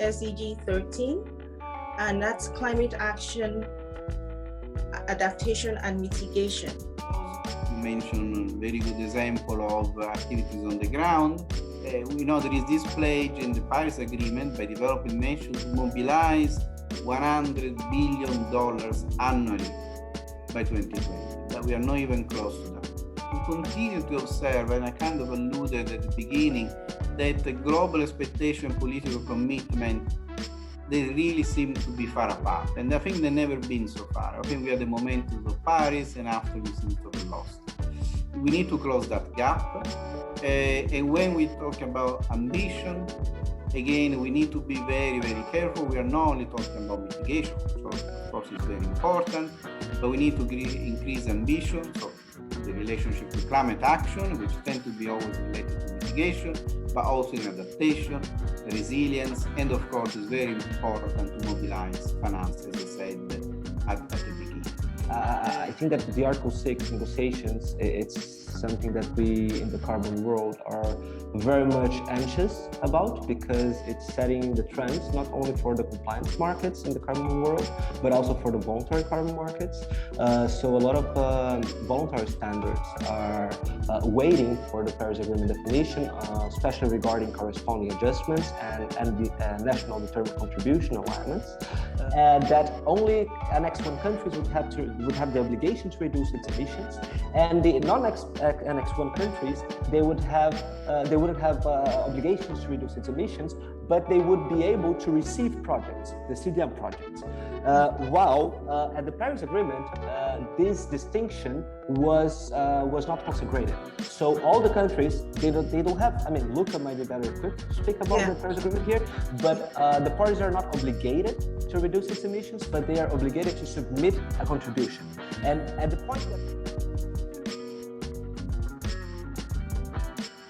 SDG 13, and that's climate action, adaptation, and mitigation. You mentioned a very good example of activities on the ground. We know there is this pledge in the Paris Agreement by developing nations to mobilize $100 billion annually by 2020, but we are not even close to that. We continue to observe, and I kind of alluded at the beginning, that the global expectation and political commitment, they really seem to be far apart. And I think they've never been so far. I think we are the momentum of Paris, and after we seem to have lost. We need to close that gap. And when we talk about ambition, again, we need to be very, very careful. We are not only talking about mitigation, so of course it's very important, but we need to increase ambition. So the relationship with climate action, which tend to be always related to mitigation, but also in adaptation, resilience, and of course it's very important to mobilize finance, as I said at the beginning. I think that the Article 6 negotiations, it's something that we in the carbon world are very much anxious about, because it's setting the trends not only for the compliance markets in the carbon world, but also for the voluntary carbon markets. So a lot of voluntary standards are waiting for the Paris Agreement definition, especially regarding corresponding adjustments and the national determined contribution alignments. That only Annex 1 countries would have the obligation to reduce its emissions, and the non-Annex 1 countries, they wouldn't have obligations to reduce its emissions, but they would be able to receive projects, the CDM projects. While at the Paris Agreement, this distinction was not consecrated. So all the countries, they don't have. I mean, Luca might be better equipped to speak about the Paris Agreement here, but the parties are not obligated to reduce its emissions, but they are obligated to submit a contribution. And at the point that